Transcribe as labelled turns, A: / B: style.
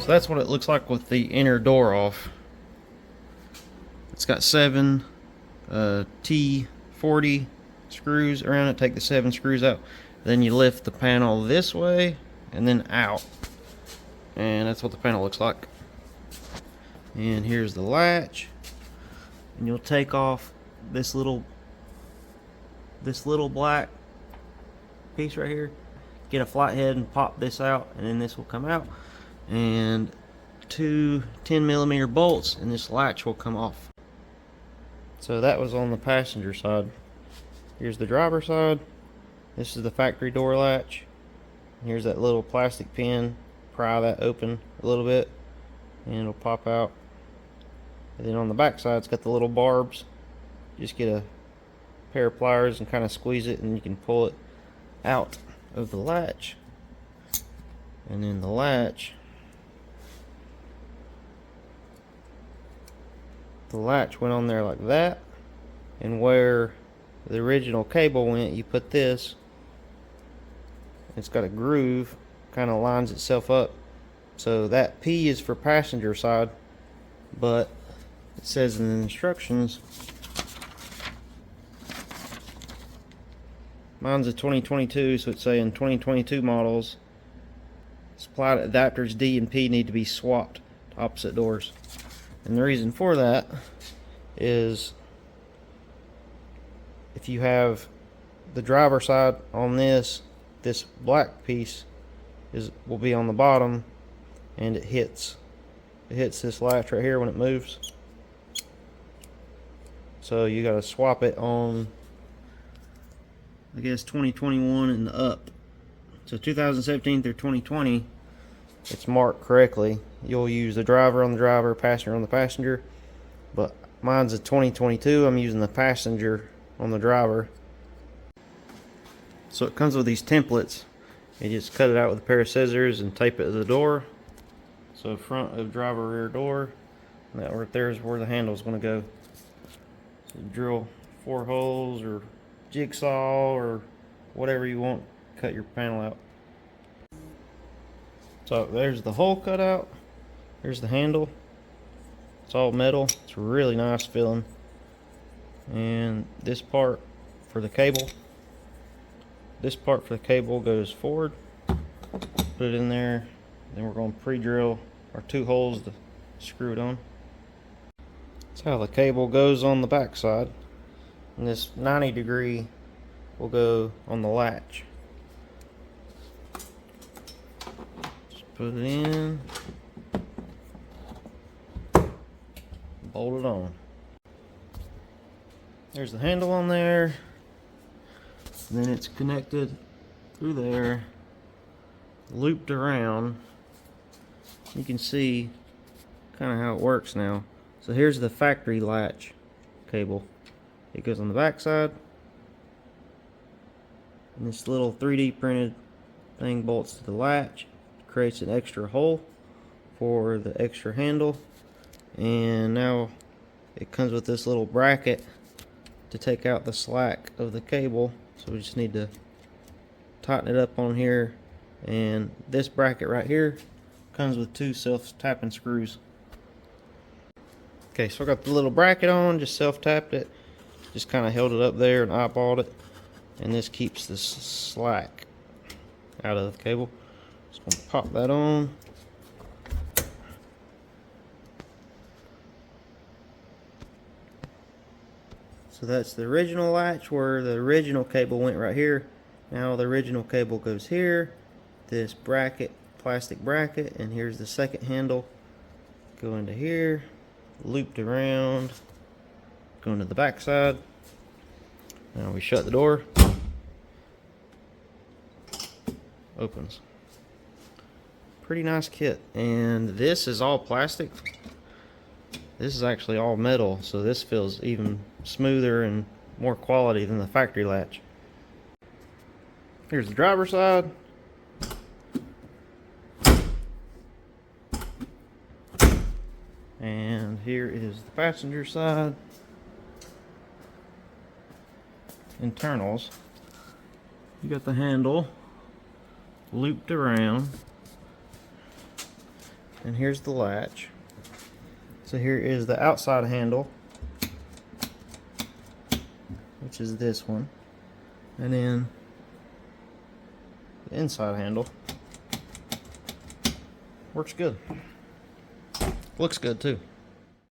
A: that's what it looks like with the inner door off. It's got 7 T40 screws around it. Take the 7 screws out. Then you lift the panel this way and then out. And that's what the panel looks like. And here's the latch. And you'll take off this little black piece right here. Get a flathead and pop this out, and then this will come out. And 2 10mm bolts, and this latch will come off. So that was on the passenger side. Here's the driver side. This is the factory door latch. Here's that little plastic pin. Pry that open a little bit and it'll pop out. And then on the back side, it's got the little barbs. Just get a pair of pliers and kind of squeeze it, and you can pull it out of the latch. And then the latch went on there like that, and where the original cable went, you put this. It's got a groove, kind of lines itself up. So that P is for passenger side, but it says in the instructions, mine's a 2022, so it's saying 2022 models, supply adapters D and P need to be swapped to opposite doors. And the reason for that is if you have the driver side on this black piece will be on the bottom, and it hits this latch right here when it moves. So you got to swap it on, I guess, 2021 and up. So 2017 through 2020, it's marked correctly. You'll use the driver on the driver, passenger on the passenger. But mine's a 2022. I'm using the passenger on the driver. So it comes with these templates. You just cut it out with a pair of scissors and tape it to the door. So front of driver, rear door. And that right there is where the handle is going to go. So drill 4 holes or jigsaw or whatever you want. Cut your panel out. So there's the hole cut out. Here's the handle. It's all metal. It's really nice feeling. And this part for the cable. This part for the cable goes forward. Put it in there. Then we're going to pre-drill our 2 holes to screw it on. That's how the cable goes on the back side. And this 90 degree will go on the latch. Just put it in. Bolt it on. There's the handle on there. And then it's connected through there, looped around. You can see kind of how it works now. So here's the factory latch cable. It goes on the back side, and this little 3D printed thing bolts to the latch, creates an extra hole for the extra handle. And now it comes with this little bracket to take out the slack of the cable. So we just need to tighten it up on here, and this bracket right here comes with 2 self-tapping screws. Okay, so I got the little bracket on, just self-tapped it, just kind of held it up there and eyeballed it, and this keeps the slack out of the cable. Just gonna pop that on. So that's the original latch where the original cable went right here. Now the original cable goes here, this bracket, plastic bracket, and here's the second handle. Go into here, looped around, go into the back side. Now we shut the door. Opens. Pretty nice kit. And this is all plastic. This is actually all metal, so this feels even smoother and more quality than the factory latch. Here's the driver's side. And here is the passenger side. Internals. You got the handle looped around. and here's the latch. So here is the outside handle, which is this one, and then the inside handle. Works good. Looks good too.